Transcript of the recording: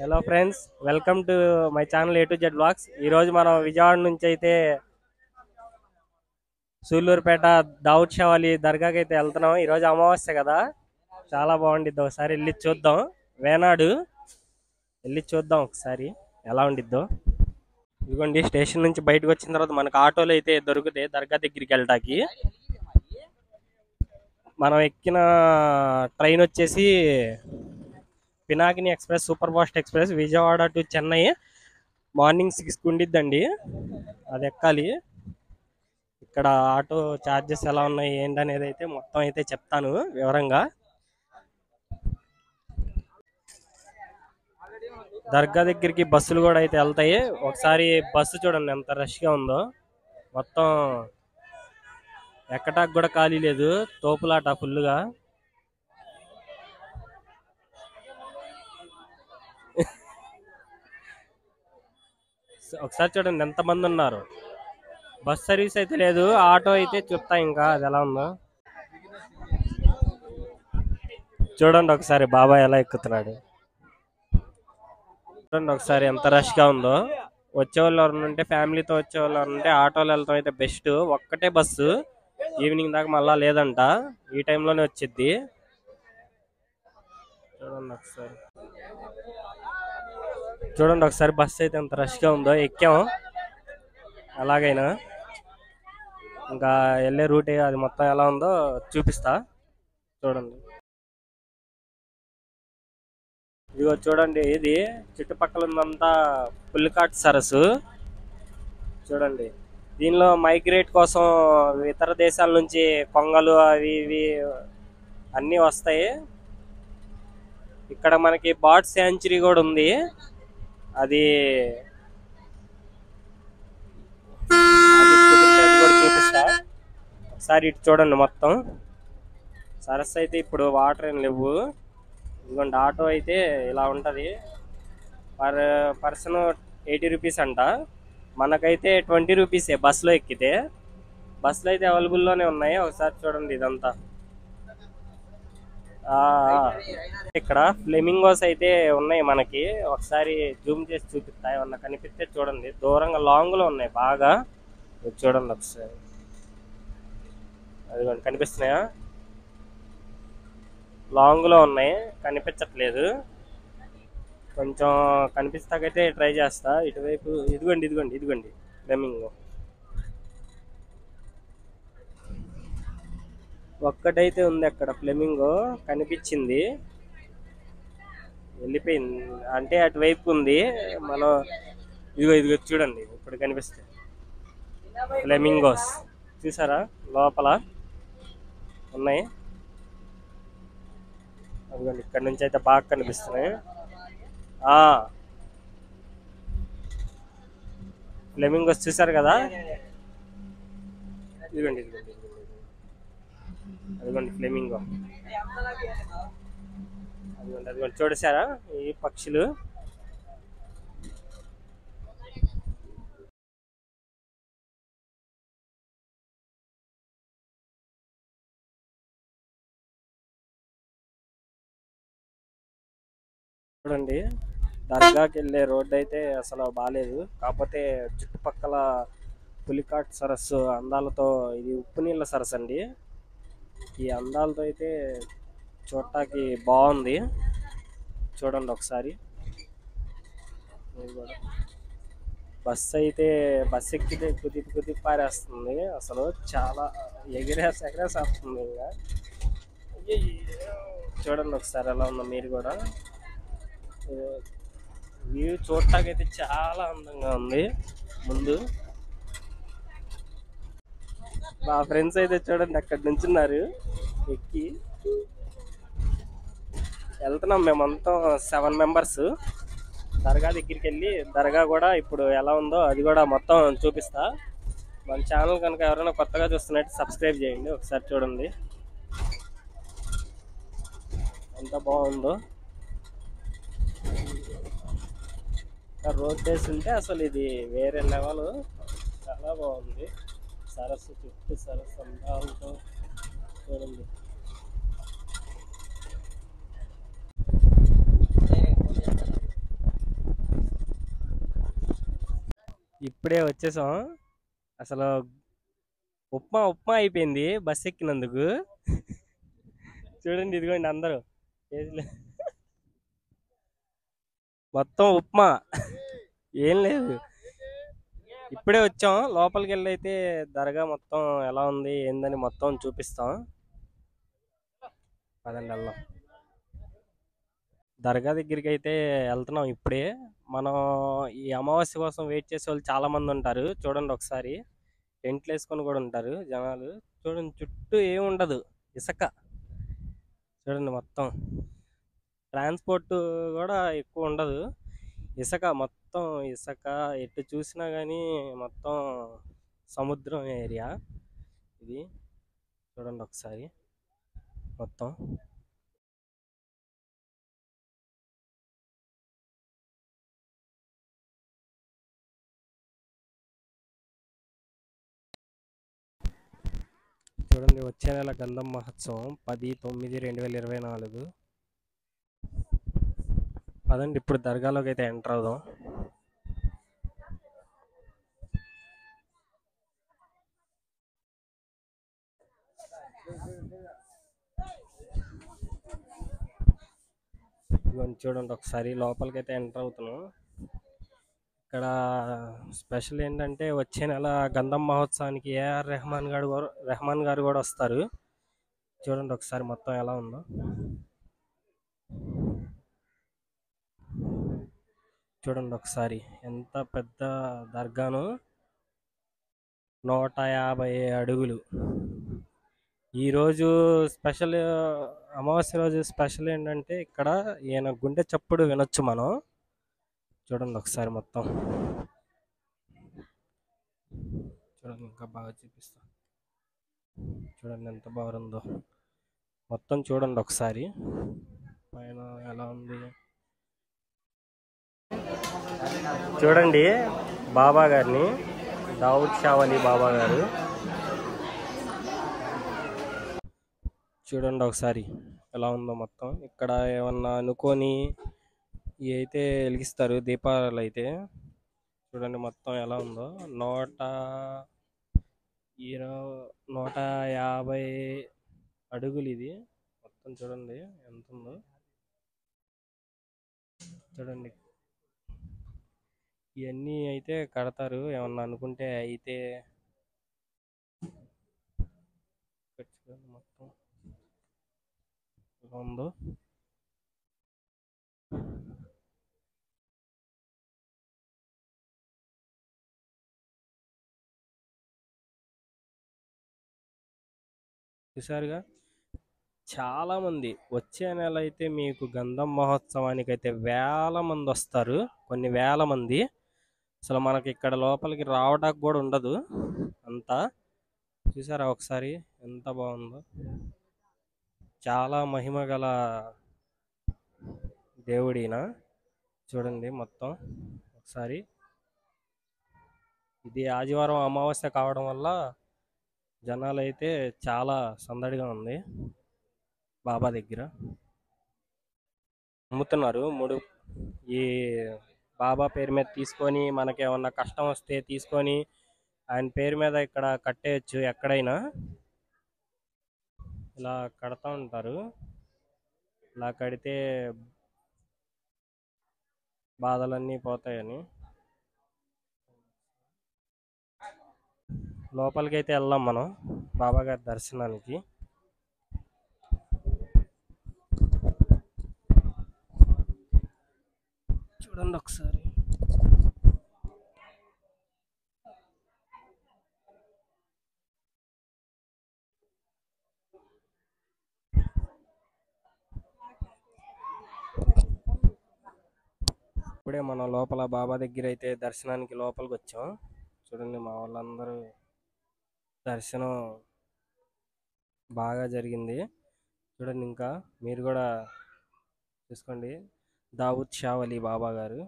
Hello friends, welcome to my channel A to Z blogs. ఈరోజు మనం విజయవాడ నుంచి అయితే సూళ్ళూరుపేట దావుద్ షా అలీ దర్గాకి అయితే వెళ్తున్నాం. ఈరోజు అమావాస్య కదా, చాలా బాగుండిద్ది. ఒకసారి వెళ్ళి చూద్దాం. వేనాడు వెళ్ళి చూద్దాం ఒకసారి ఎలా ఉండిద్దో. ఇదిగోండి, స్టేషన్ నుంచి బయటకు వచ్చిన తర్వాత మనకు ఆటోలు అయితే దొరుకుతాయి దర్గా దగ్గరికి వెళ్ళటానికి. మనం ఎక్కిన ట్రైన్ వచ్చేసి Pinakini express, super fast express, Vijayawada to Chennai morning 6కి ఉండిద్దండి. అది ఎక్కాలి. ఇక్కడ ఆటో ఛార్జెస్ ఎలా ఉన్నాయి ఏంటనేది అయితే మొత్తం అయితే చెప్తాను వివరంగా. దర్గా దగ్గరికి బస్సులు కూడా అయితే వెళ్తాయి. ఒకసారి బస్సు చూడండి ఎంత రష్గా ఉందో. మొత్తం ఎక్కటానికి కూడా ఖాళీ లేదు, తోపులాట ఫుల్గా. ఒకసారి చూడండి ఎంతమంది ఉన్నారు. బస్ సర్వీస్ అయితే లేదు, ఆటో అయితే చెప్తా ఇంకా అది ఎలా ఉందో. చూడండి ఒకసారి బాబాయ్ ఎలా ఎక్కుతున్నాడు. చూడండి ఒకసారి ఎంత రష్గా ఉందో. వచ్చేవాళ్ళు ఎవరైనా ఉంటే, ఫ్యామిలీతో వచ్చేవాళ్ళు ఎవరైనా ఉంటే ఆటోలో వెళ్తాం అయితే బెస్ట్. ఒక్కటే బస్సు ఈవినింగ్ దాకా మళ్ళా లేదంట, ఈ టైంలోనే వచ్చిద్ది. చూడండి ఒకసారి బస్సు అయితే ఎంత రష్గా ఉందో. ఎక్కాం అలాగైనా, ఇంకా వెళ్ళే రూట్ అది మొత్తం ఎలా ఉందో చూపిస్తా చూడండి. ఇదిగో చూడండి, ఇది చుట్టుపక్కల ఉందంతా పులికాట్ సరస్సు. చూడండి, దీనిలో మైగ్రేట్ కోసం ఇతర దేశాల నుంచి కొంగలు అవి ఇవి అన్నీ వస్తాయి. ఇక్కడ మనకి బర్డ్ శాంచురీ కూడా ఉంది. అది కూడా చూపిస్తా ఒకసారి. ఇటు చూడండి, మొత్తం సరస్సు అయితే ఇప్పుడు వాటర్ ఏం లేవు. ఇదిగోండి, ఆటో అయితే ఇలా ఉంటుంది. పర్ పర్సన్ 80 రూపీస్ అంట. మనకైతే 20 రూపీసే బస్సులో ఎక్కితే. బస్సులో అయితే అవైలబుల్లోనే ఉన్నాయి. ఒకసారి చూడండి ఇదంతా. ఇక్కడ ఫ్లెమింగోస్ అయితే ఉన్నాయి మనకి. ఒకసారి జూమ్ చేసి చూపిస్తా, ఏమన్నా కనిపిస్తే చూడండి. దూరంగా లాంగ్ లో ఉన్నాయి బాగా. చూడండి ఒకసారి, అదిగోండి కనిపిస్తున్నాయా? లాంగ్ లో ఉన్నాయి, కనిపించట్లేదు. కొంచెం కనిపిస్తాకైతే ట్రై చేస్తా. ఇటువైపు ఇదిగోండి ఇదిగోండి ఇదిగోండి ఫ్లెమింగో ఒక్కటైతే ఉంది అక్కడ. ఫ్లెమింగో కనిపించింది, వెళ్ళిపోయింది. అంటే అటువైపు ఉంది. మనం ఇదిగో ఇదిగో చూడండి, ఇప్పుడు కనిపిస్తాయి ఫ్లెమింగోస్. చూసారా లోపల ఉన్నాయి? అదిగోండి, ఇక్కడ నుంచి అయితే బాగా కనిపిస్తున్నాయి. ఫ్లెమింగోస్ చూసారు కదా. ఇదిగోండి ఇదిగోండి అదిగోండి ఫ్లెమింగో. అదిగోండి అదిగోండి చూడసారా ఈ పక్షులు. చూడండి, దర్గాకి వెళ్ళే రోడ్డు అయితే అసలు బాగాలేదు. కాకపోతే చుట్టుపక్కల పులికాట్ సరస్సు అందాలతో, ఇది ఉప్పు నీళ్ళ సరస్సు అండి. ఈ అందాలతో అయితే చూడటానికి బాగుంది. చూడండి ఒకసారి. బస్సు అయితే బస్సు ఎక్కితే కుదిపి పారేస్తుంది అసలు. చాలా ఎగిరేసేస్తుంది ఇంకా. చూడండి ఒకసారి ఎలా ఉందో మీరు కూడా. వ్యూ చూడటానికి అయితే చాలా అందంగా ఉంది. ముందు మా ఫ్రెండ్స్ అయితే చూడండి అక్కడి నుంచి ఉన్నారు, ఎక్కి వెళ్తున్నాం. మేమంతా 7 మెంబర్స్ దర్గా దగ్గరికి వెళ్ళి, దర్గా కూడా ఇప్పుడు ఎలా ఉందో అది కూడా మొత్తం చూపిస్తా. మన ఛానల్ కనుక ఎవరైనా కొత్తగా చూస్తున్నట్టు సబ్స్క్రైబ్ చేయండి. ఒకసారి చూడండి ఎంత బాగుందో. రోడ్ వేసి ఉంటే అసలు ఇది వేరే లెవెల్. చాలా బాగుంది. సరస్సు చుట్టూ సరస్సు అందాలతో చూడండి. ఇప్పుడే వచ్చేసాం. అసలు ఉప్మా ఉప్మా అయిపోయింది బస్ ఎక్కినందుకు. చూడండి ఇదిగోండి అందరూ చేతిలో మొత్తం ఉప్మా. ఏం లేదు, ఇప్పుడే వచ్చాం. లోపలికి వెళ్ళి అయితే దర్గా మొత్తం ఎలా ఉంది ఏందని మొత్తం చూపిస్తాం. పదండి వెళ్దాం. దర్గా దగ్గరికి అయితే వెళ్తున్నాం ఇప్పుడే. మనం ఈ అమావాస్య కోసం వెయిట్ చేసే వాళ్ళు చాలా మంది ఉంటారు. చూడండి ఒకసారి టెంట్లు వేసుకొని కూడా ఉంటారు జనాలు. చూడండి చుట్టూ ఏమి ఉండదు, ఇసుక. చూడండి మొత్తం ట్రాన్స్పోర్ట్ కూడా ఎక్కువ ఉండదు, ఇసుక మొత్తం. ఇసుక ఎటు చూసినా కానీ మొత్తం సముద్రం ఏరియా ఇది. చూడండి ఒకసారి మొత్తం. చూడండి వచ్చే నెల గంధం మహోత్సవం 10/9/2024. అదండి ఇప్పుడు దర్గాలోకి అయితే ఎంటర్ అవుదాం. ఇదిగోండి చూడండి ఒకసారి లోపలికి అయితే ఎంటర్ అవుతున్నాం. ఇక్కడ స్పెషల్ ఏంటంటే వచ్చే నెల గంధం మహోత్సవానికి రెహమాన్ గారు కూడా వస్తారు. చూడండి ఒకసారి మొత్తం ఎలా ఉందో. చూడండి ఒకసారి ఎంత పెద్ద దర్గాను, 150 అడుగులు. ఈరోజు స్పెషల్, అమావాస్య రోజు స్పెషల్ ఏంటంటే ఇక్కడ ఈయన గుండె చప్పుడు వినొచ్చు మనం. చూడండి ఒకసారి మొత్తం. చూడండి ఇంకా బాగా చూపిస్తా. చూడండి ఎంత బాగుందో మొత్తం. చూడండి ఒకసారి పైన ఎలా ఉంది. చూడండి బాబా గారిని, దావుద్ షా వలీ బాబా గారు. చూడండి ఒకసారి ఎలా ఉందో మొత్తం. ఇక్కడ ఏమన్నా అనుకొని ఇవి అయితే వెలిగిస్తారు దీపాలు అయితే. చూడండి మొత్తం ఎలా ఉందో. 150 అడుగులు ఇది మొత్తం. చూడండి ఎంత ఉందో. చూడండి ఇవన్నీ అయితే కడతారు ఏమన్నా అనుకుంటే అయితే. చూడండి మొత్తం ఎలా ఉందో. చూసారుగా చాలా మంది. వచ్చే నెల అయితే మీకు గంధం మహోత్సవానికి అయితే వేల మంది వస్తారు, కొన్ని వేల మంది. అసలు మనకి ఇక్కడ లోపలికి రావడానికి కూడా ఉండదు అంతా. చూసారా ఒకసారి ఎంత బాగుందో. చాలా మహిమ గల దేవుడిన. చూడండి మొత్తం ఒకసారి. ఇది ఆదివారం అమావాస్య కావడం వల్ల జనాలు అయితే చాలా సందడిగా ఉంది బాబా దగ్గర. అమ్ముతున్నారు మూడు. ఈ బాబా పేరు మీద తీసుకొని మనకి ఏమన్నా కష్టం వస్తే తీసుకొని ఆయన పేరు మీద ఇక్కడ కట్టేయచ్చు ఎక్కడైనా. ఇలా కడతా ఉంటారు. ఇలా కడితే బాధలన్నీ పోతాయని. లోపలికి అయితే వెళ్దాం మనం బాబా గారి దర్శనానికి. చూడండి ఒకసారి. ఇప్పుడే మనం లోపల బాబా దగ్గర అయితే దర్శనానికి లోపలికి వచ్చాం. చూడండి మా వాళ్ళందరూ దర్శనం బాగా జరిగింది. చూడండి ఇంకా మీరు కూడా చూసుకోండి. దావుద్ షా వలీ బాబా గారు.